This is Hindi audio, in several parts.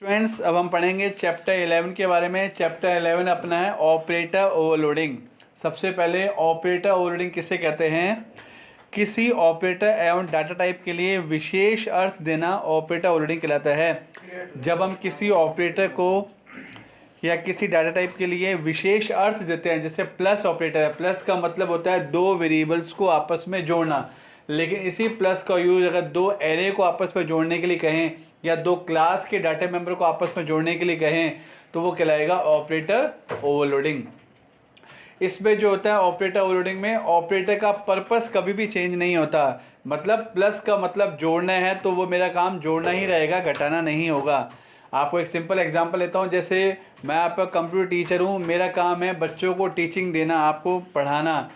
स्टूडेंट्स, अब हम पढ़ेंगे चैप्टर 11 के बारे में। चैप्टर 11 अपना है ऑपरेटर ओवरलोडिंग। सबसे पहले ऑपरेटर ओवरलोडिंग किसे कहते हैं? किसी ऑपरेटर एवं डाटा टाइप के लिए विशेष अर्थ देना ऑपरेटर ओवरलोडिंग कहलाता है। जब हम किसी ऑपरेटर को या किसी डाटा टाइप के लिए विशेष अर्थ देते हैं, जैसे प्लस ऑपरेटर है, प्लस का मतलब होता है दो वेरिएबल्स को आपस में जोड़ना। लेकिन इसी प्लस का यूज अगर दो एरे को आपस में जोड़ने के लिए कहें या दो क्लास के डाटा मेंबर को आपस में जोड़ने के लिए कहें तो वो कहलाएगा ऑपरेटर ओवरलोडिंग। इसमें जो होता है ऑपरेटर ओवरलोडिंग में, ऑपरेटर का पर्पस कभी भी चेंज नहीं होता। मतलब प्लस का मतलब जोड़ना है तो वो मेरा काम जोड़ना ही रहेगा, घटाना नहीं होगा। आपको एक सिंपल एग्जांपल लेता हूँ। जैसे मैं आपका कंप्यूटर टीचर हूँ, मेरा काम है बच्चों को टीचिंग देना, आपको पढ़ाना।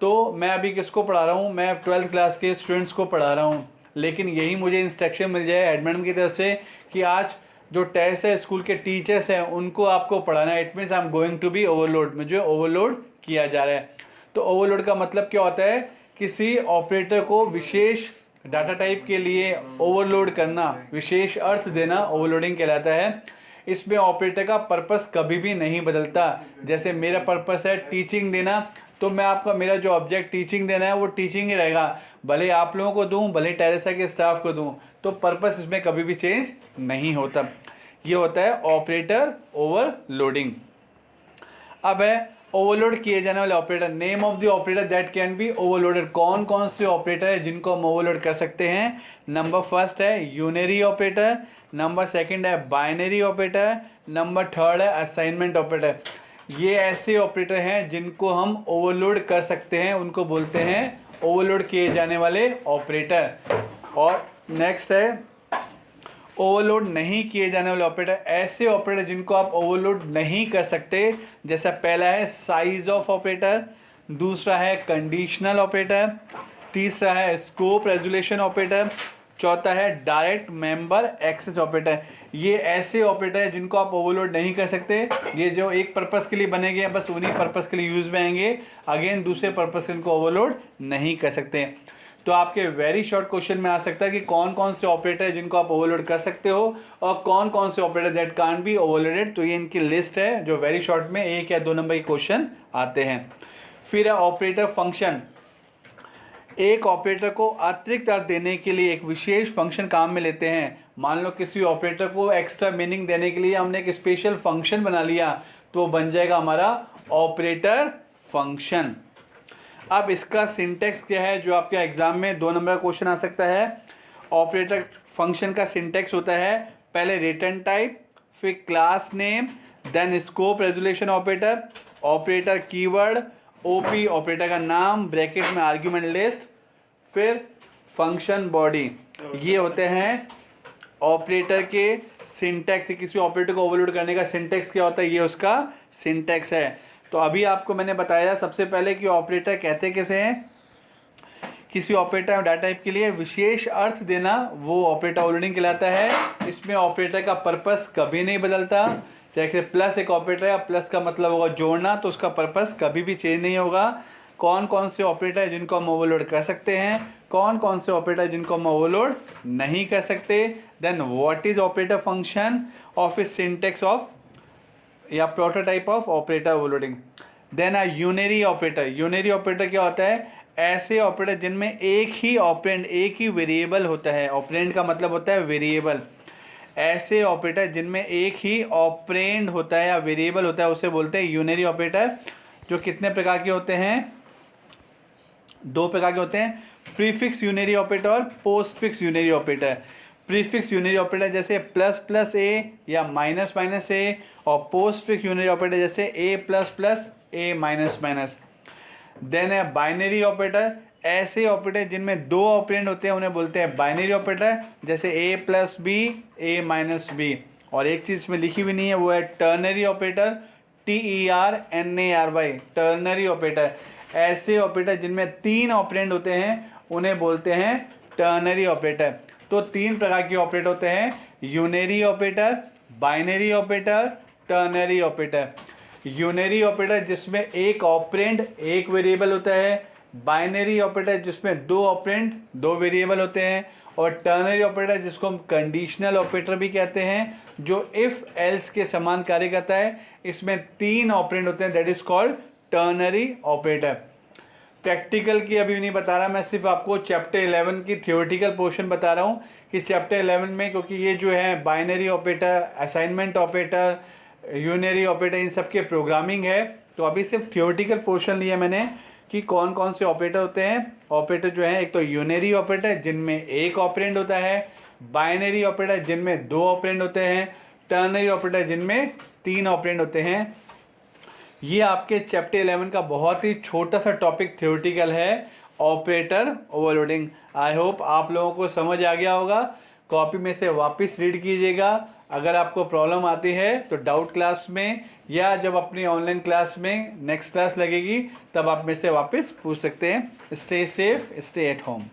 तो मैं अभी किसको पढ़ा रहा हूँ? मैं 12th क्लास के स्टूडेंट्स को पढ़ा रहा हूँ। लेकिन यही मुझे इंस्ट्रक्शन मिल जाए एडमिन की तरफ से कि आज जो टेस्ट है स्कूल के टीचर्स हैं उनको आपको पढ़ाना है। It means I am going to be overload, मुझे ओवरलोड किया जा रहा है। तो ओवरलोड का मतलब क्या होता है? किसी ऑपरेटर को विशेष डाटा टाइप के लिए ओवरलोड करना, विशेष अर्थ देना ओवरलोडिंग कहलाता है। इसमें ऑपरेटर का पर्पस कभी भी नहीं बदलता। जैसे मेरा पर्पस है टीचिंग देना, तो मैं आपका मेरा जो ऑब्जेक्ट टीचिंग देना है वो टीचिंग ही रहेगा, भले आप लोगों को दूं, भले टेरेसा के स्टाफ को दूं। तो पर्पस इसमें कभी भी चेंज नहीं होता। ये होता है ऑपरेटर ओवरलोडिंग। अब है ओवरलोड किए जाने वाले operator. Name of the operator that can be overloaded. कौन कौन से ऑपरेटर है जिनको हम ओवरलोड कर सकते हैं? नंबर फर्स्ट है यूनरी ऑपरेटर, नंबर सेकंड है बाइनरी ऑपरेटर, नंबर थर्ड है असाइनमेंट ऑपरेटर। ये ऐसे ऑपरेटर हैं जिनको हम ओवरलोड कर सकते हैं, उनको बोलते हैं ओवरलोड किए जाने वाले ऑपरेटर। और नेक्स्ट है ओवरलोड नहीं किए जाने वाले ऑपरेटर। ऐसे ऑपरेटर जिनको आप ओवरलोड नहीं कर सकते, जैसा पहला है साइज ऑफ ऑपरेटर, दूसरा है कंडीशनल ऑपरेटर, तीसरा है स्कोप रेजोल्यूशन ऑपरेटर, चौथा है डायरेक्ट मेंबर एक्सेस ऑपरेटर। ये ऐसे ऑपरेटर है जिनको आप ओवरलोड नहीं कर सकते। ये जो एक पर्पस के लिए बने गए बस उन्हीं पर्पस के लिए यूज में आएंगे, अगेन दूसरे पर्पस के इनको ओवरलोड नहीं कर सकते। तो आपके वेरी शॉर्ट क्वेश्चन में आ सकता है कि कौन कौन से ऑपरेटर है जिनको आप ओवरलोड कर सकते हो और कौन कौन से operator that can't be overloaded. तो ये इनकी लिस्ट है जो वेरी शॉर्ट में 1 या 2 नंबर के क्वेश्चन आते हैं। फिर है ऑपरेटर फंक्शन। एक ऑपरेटर को अतिरिक्त अर्थ देने के लिए एक विशेष फंक्शन काम में लेते हैं। मान लो किसी ऑपरेटर को एक्स्ट्रा मीनिंग देने के लिए हमने एक स्पेशल फंक्शन बना लिया, तो बन जाएगा हमारा ऑपरेटर फंक्शन। अब इसका सिंटेक्स क्या है जो आपके एग्जाम में 2 नंबर का क्वेश्चन आ सकता है? ऑपरेटर फंक्शन का सिंटेक्स होता है पहले रिटर्न टाइप, फिर class name, then scope resolution operator, operator keyword, OP operator का नाम, ब्रैकेट में आर्ग्यूमेंट लिस्ट, फिर फंक्शन बॉडी। ये होते हैं ऑपरेटर के सिंटेक्स। किसी ऑपरेटर को ओवरलोड करने का सिंटेक्स क्या होता है, ये उसका सिंटेक्स है। तो अभी आपको मैंने बताया सबसे पहले कि ऑपरेटर कहते कैसे हैं। किसी ऑपरेटर डाटा टाइप के लिए विशेष अर्थ देना वो ऑपरेटर ओवरलोडिंग कहलाता है। इसमें ऑपरेटर का पर्पस कभी नहीं बदलता। जैसे प्लस एक ऑपरेटर है, प्लस का मतलब होगा जोड़ना, तो उसका पर्पस कभी भी चेंज नहीं होगा। कौन कौन से ऑपरेटर है जिनको हम ओवरलोड कर सकते हैं, कौन कौन से ऑपरेटर है जिनको हम ओवरलोड नहीं कर सकते, then what is operator function of is syntax of या prototype of operator overloading. Then a unary operator. Unary operator क्या होता है? ऐसे ऑपरेटर जिनमें एक ही ऑपरेंड, एक ही वेरिएबल होता है। ऑपरेंड का मतलब होता है वेरिएबल। ऐसे ऑपरेटर जिनमें एक ही ऑपरेंड होता है या वेरिएबल होता है उसे बोलते हैं यूनरी ऑपरेटर। जो कितने प्रकार के होते हैं? 2 प्रकार के होते हैं, प्रीफिक्स यूनरी ऑपरेटर और postfix unary operator. Prefix unary operator जैसे प्लस प्लस ए या माइनस माइनस ए, और पोस्टफिक्स यूनरी ऑपरेटर जैसे A plus plus A minus minus. Then है बाइनरी ऑपरेटर। ऐसे ऑपरेटर जिनमें 2 ऑपरेंड होते हैं उन्हें बोलते हैं बाइनरी ऑपरेटर, जैसे A plus B, A minus B. और एक चीज़ इसमें लिखी भी नहीं है, वो है ternary operator, TERNARY, ternary operator. ऐसे ऑपरेटर जिनमें 3 ऑपरेंड होते हैं उन्हें बोलते हैं टर्नरी ऑपरेटर। तो 3 प्रकार के ऑपरेटर होते हैं, unary operator, binary operator, ternary operator. Unary operator जिसमें एक ऑपरेंड एक वेरिएबल होता है, बाइनरी ऑपरेटर जिसमें 2 ऑपरेंड 2 वेरिएबल होते हैं, और टर्नरी ऑपरेटर जिसको हम कंडीशनल ऑपरेटर भी कहते हैं, जो इफ़ एल्स के समान कार्य करता है। इसमें 3 ऑपरेंड होते हैं, that is called ternary operator. Practical की अभी नहीं बता रहा, मैं सिर्फ आपको चैप्टर 11 की थियोरेटिकल पोर्शन बता रहा हूँ कि चैप्टर 11 में, क्योंकि ये जो है binary operator, assignment operator, unary operator, इन सब के प्रोग्रामिंग है। तो अभी सिर्फ थियोरेटिकल पोर्शन लिया मैंने कि कौन कौन से ऑपरेटर होते हैं। ऑपरेटर जो है, एक तो यूनरी ऑपरेटर जिनमें 1 ऑपरेंड होता है, बाइनरी ऑपरेटर जिनमें 2 ऑपरेंड होते हैं, टर्नरी ऑपरेटर जिनमें 3 ऑपरेंड होते हैं। ये आपके चैप्टर 11 का बहुत ही छोटा सा टॉपिक थ्योरेटिकल है, ऑपरेटर ओवरलोडिंग। आई होप आप लोगों को समझ आ गया होगा। कॉपी में से वापस रीड कीजिएगा। अगर आपको प्रॉब्लम आती है तो डाउट क्लास में, या जब अपनी ऑनलाइन क्लास में नेक्स्ट क्लास लगेगी तब आप में से वापस पूछ सकते हैं। Stay safe, stay at home.